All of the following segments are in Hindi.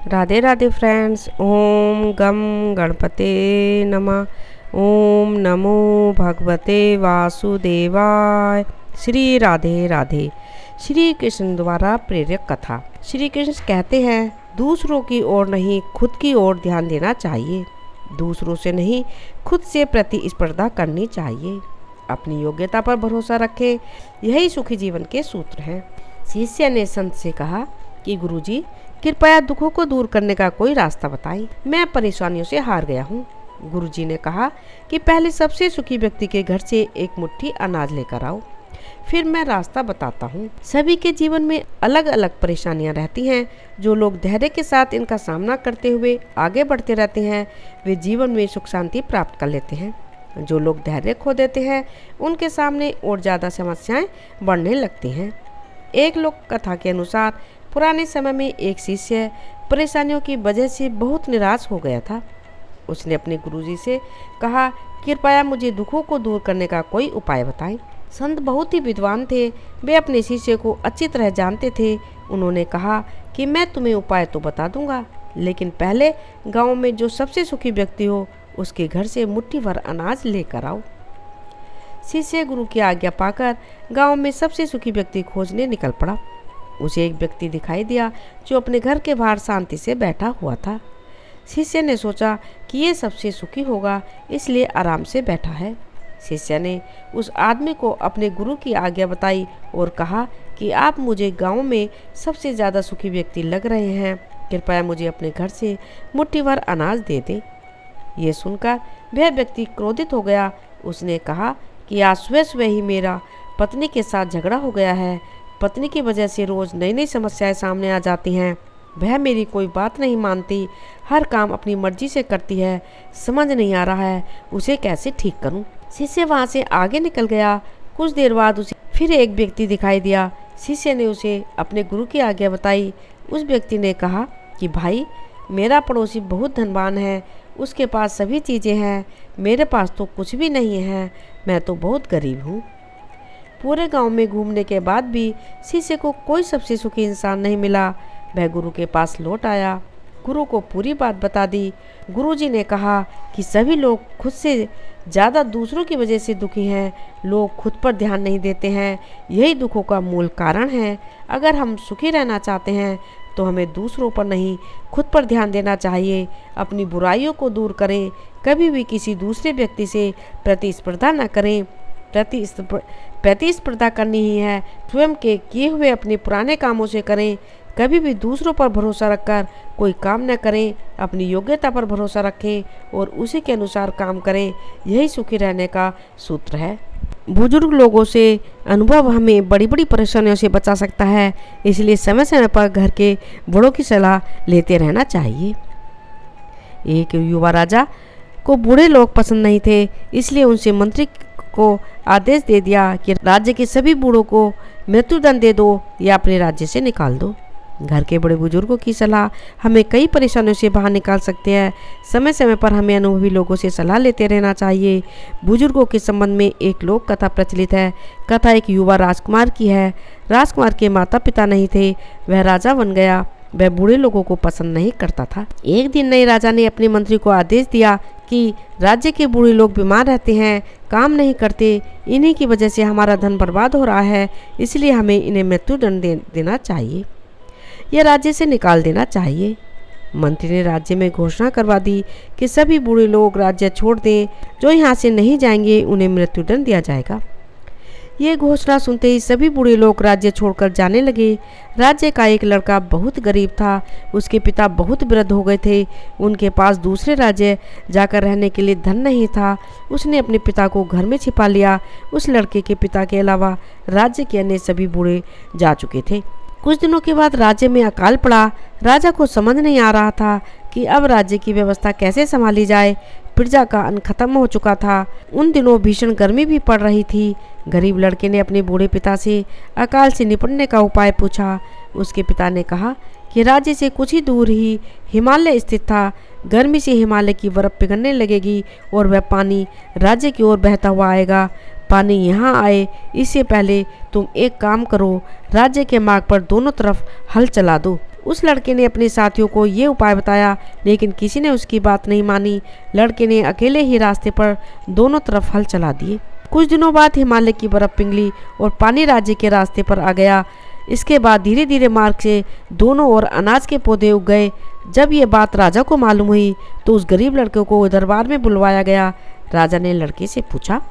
राधे राधे फ्रेंड्स। ओम गम गणपते नमः। ओम नमो भगवते वासुदेवाय। श्री राधे राधे। श्री कृष्ण द्वारा प्रेरक कथा। श्री कृष्ण कहते हैं, दूसरों की ओर नहीं खुद की ओर ध्यान देना चाहिए। दूसरों से नहीं खुद से प्रतिस्पर्धा करनी चाहिए। अपनी योग्यता पर भरोसा रखें, यही सुखी जीवन के सूत्र हैं। शिष्य ने संत से कहा कि गुरुजी, कृपया दुखों को दूर करने का कोई रास्ता बताएं। मैं परेशानियों से हार गया हूँ। गुरुजी ने कहा कि पहले सबसे सुखी व्यक्ति के घर से एक मुट्ठी अनाज लेकर आओ, फिर मैं रास्ता बताता हूँ। सभी के जीवन में अलग अलग परेशानियाँ रहती हैं। जो लोग धैर्य के साथ इनका सामना करते हुए आगे बढ़ते रहते हैं, वे जीवन में सुख शांति प्राप्त कर लेते हैं। जो लोग धैर्य खो देते हैं, उनके सामने और ज़्यादा समस्याएं बढ़ने लगती हैं। एक लोक कथा के अनुसार पुराने समय में एक शिष्य परेशानियों की वजह से बहुत निराश हो गया था। उसने अपने गुरुजी से कहा, कृपया मुझे दुखों को दूर करने का कोई उपाय बताएं। संत बहुत ही विद्वान थे, वे अपने शिष्य को अच्छी तरह जानते थे। उन्होंने कहा कि मैं तुम्हें उपाय तो बता दूंगा, लेकिन पहले गांव में जो सबसे सुखी व्यक्ति हो उसके घर से मुट्ठी भर अनाज लेकर आओ। शिष्य गुरु की आज्ञा पाकर गांव में सबसे सुखी व्यक्ति खोजने निकल पड़ा। उसे एक व्यक्ति दिखाई दिया जो अपने घर के बाहर शांति से बैठा हुआ था। शिष्य ने सोचा कि ये सबसे सुखी होगा, इसलिए आराम से बैठा है। शिष्य ने उस आदमी को अपने गुरु की आज्ञा बताई और कहा कि आप मुझे गांव में सबसे ज़्यादा सुखी व्यक्ति लग रहे हैं, कृपया मुझे अपने घर से मुट्ठी भर अनाज दे दें। ये सुनकर वह व्यक्ति क्रोधित हो गया। उसने कहा कि आज सुबह सुबह ही मेरा पत्नी के साथ झगड़ा हो गया है। पत्नी की वजह से रोज़ नई नई समस्याएं सामने आ जाती हैं। वह मेरी कोई बात नहीं मानती, हर काम अपनी मर्जी से करती है। समझ नहीं आ रहा है उसे कैसे ठीक करूं। शिष्य वहां से आगे निकल गया। कुछ देर बाद उसे फिर एक व्यक्ति दिखाई दिया। शिष्य ने उसे अपने गुरु की आज्ञा बताई। उस व्यक्ति ने कहा कि भाई, मेरा पड़ोसी बहुत धनवान है, उसके पास सभी चीज़ें हैं, मेरे पास तो कुछ भी नहीं है, मैं तो बहुत गरीब हूँ। पूरे गांव में घूमने के बाद भी शिष्य को कोई सबसे सुखी इंसान नहीं मिला। वह गुरु के पास लौट आया, गुरु को पूरी बात बता दी। गुरुजी ने कहा कि सभी लोग खुद से ज़्यादा दूसरों की वजह से दुखी हैं। लोग खुद पर ध्यान नहीं देते हैं, यही दुखों का मूल कारण है। अगर हम सुखी रहना चाहते हैं तो हमें दूसरों पर नहीं खुद पर ध्यान देना चाहिए। अपनी बुराइयों को दूर करें, कभी भी किसी दूसरे व्यक्ति से प्रतिस्पर्धा न करें। प्रतिस्पर्धा करनी ही है, स्वयं के किए हुए अपने पुराने कामों से करें। कभी भी दूसरों पर भरोसा रखकर कोई काम न करें। अपनी योग्यता पर भरोसा रखें और उसी के अनुसार काम करें, यही सुखी रहने का सूत्र है। बुजुर्ग लोगों से अनुभव हमें बड़ी बड़ी परेशानियों से बचा सकता है, इसलिए समय समय पर घर के बड़ों की सलाह लेते रहना चाहिए। एक युवा राजा को बूढ़े लोग पसंद नहीं थे, इसलिए उनसे मंत्री को आदेश दे दिया कि राज्य के सभी बूढ़ों को मृत्युदंड दे दो या अपने राज्य से निकाल दो। घर के बड़े बुजुर्गों की सलाह हमें कई परेशानियों से बाहर निकाल सकते हैं। समय समय पर हमें अनुभवी लोगों से सलाह लेते रहना चाहिए। बुजुर्गों के संबंध में एक लोक कथा प्रचलित है। कथा एक युवा राजकुमार की है। राजकुमार के माता पिता नहीं थे, वह राजा बन गया। वह बूढ़े लोगों को पसंद नहीं करता था। एक दिन नए राजा ने अपने मंत्री को आदेश दिया कि राज्य के बूढ़े लोग बीमार रहते हैं, काम नहीं करते, इन्हीं की वजह से हमारा धन बर्बाद हो रहा है, इसलिए हमें इन्हें मृत्युदंड देना चाहिए या राज्य से निकाल देना चाहिए। मंत्री ने राज्य में घोषणा करवा दी कि सभी बूढ़े लोग राज्य छोड़ दें, जो यहाँ से नहीं जाएंगे उन्हें मृत्युदंड दिया जाएगा। ये घोषणा सुनते ही सभी बूढ़े लोग राज्य छोड़कर जाने लगे। राज्य का एक लड़का बहुत गरीब था, उसके पिता बहुत वृद्ध हो गए थे, उनके पास दूसरे राज्य जाकर रहने के लिए धन नहीं था। उसने अपने पिता को घर में छिपा लिया। उस लड़के के पिता के अलावा राज्य के अन्य सभी बूढ़े जा चुके थे। कुछ दिनों के बाद राज्य में अकाल पड़ा। राजा को समझ नहीं आ रहा था कि अब राज्य की व्यवस्था कैसे संभाली जाए। प्रजा का अन्न खत्म हो चुका था। उन दिनों भीषण गर्मी भी पड़ रही थी। गरीब लड़के ने अपने बूढ़े पिता से अकाल से निपटने का उपाय पूछा। उसके पिता ने कहा कि राज्य से कुछ ही दूर ही हिमालय स्थित था। गर्मी से हिमालय की बर्फ पिघलने लगेगी और वह पानी राज्य की ओर बहता हुआ आएगा। पानी यहाँ आए इससे पहले तुम एक काम करो, राज्य के मार्ग पर दोनों तरफ हल चला दो। उस लड़के ने अपने साथियों को ये उपाय बताया, लेकिन किसी ने उसकी बात नहीं मानी। लड़के ने अकेले ही रास्ते पर दोनों तरफ हल चला दिए। कुछ दिनों बाद हिमालय की बर्फ पिघली और पानी राज्य के रास्ते पर आ गया। इसके बाद धीरे धीरे मार्ग से दोनों ओर अनाज के पौधे उग गए। जब ये बात राजा को मालूम हुई तो उस गरीब लड़के को दरबार में बुलवाया गया। राजा ने लड़के से पूछा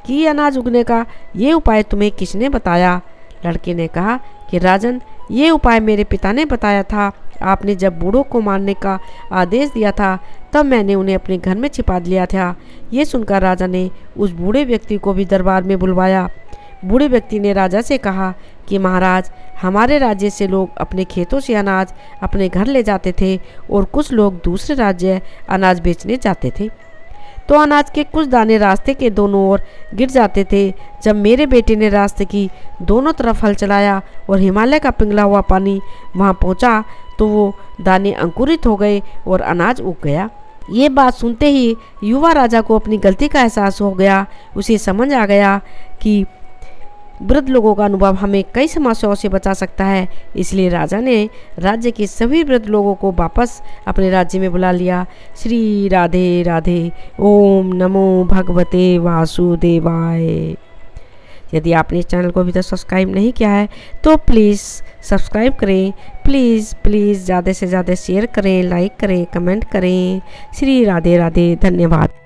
कि ये अनाज उगने का ये उपाय तुम्हें किसने बताया? लड़के ने कहा कि राजन, ये उपाय मेरे पिता ने बताया था। आपने जब बूढ़ों को मारने का आदेश दिया था तब मैंने उन्हें अपने घर में छिपा लिया था। ये सुनकर राजा ने उस बूढ़े व्यक्ति को भी दरबार में बुलवाया। बूढ़े व्यक्ति ने राजा से कहा कि महाराज, हमारे राज्य से लोग अपने खेतों से अनाज अपने घर ले जाते थे और कुछ लोग दूसरे राज्य अनाज बेचने जाते थे, तो अनाज के कुछ दाने रास्ते के दोनों ओर गिर जाते थे। जब मेरे बेटे ने रास्ते की दोनों तरफ हल चलाया और हिमालय का पिघला हुआ पानी वहां पहुंचा तो वो दाने अंकुरित हो गए और अनाज उग गया। ये बात सुनते ही युवा राजा को अपनी गलती का एहसास हो गया। उसे समझ आ गया कि वृद्ध लोगों का अनुभव हमें कई समस्याओं से बचा सकता है। इसलिए राजा ने राज्य के सभी वृद्ध लोगों को वापस अपने राज्य में बुला लिया। श्री राधे राधे। ओम नमो भगवते वासुदेवाय। यदि आपने इस चैनल को अभी तक सब्सक्राइब नहीं किया है तो प्लीज़ सब्सक्राइब करें। प्लीज़ ज़्यादा से ज़्यादा शेयर करें, लाइक करें, कमेंट करें। श्री राधे राधे। धन्यवाद।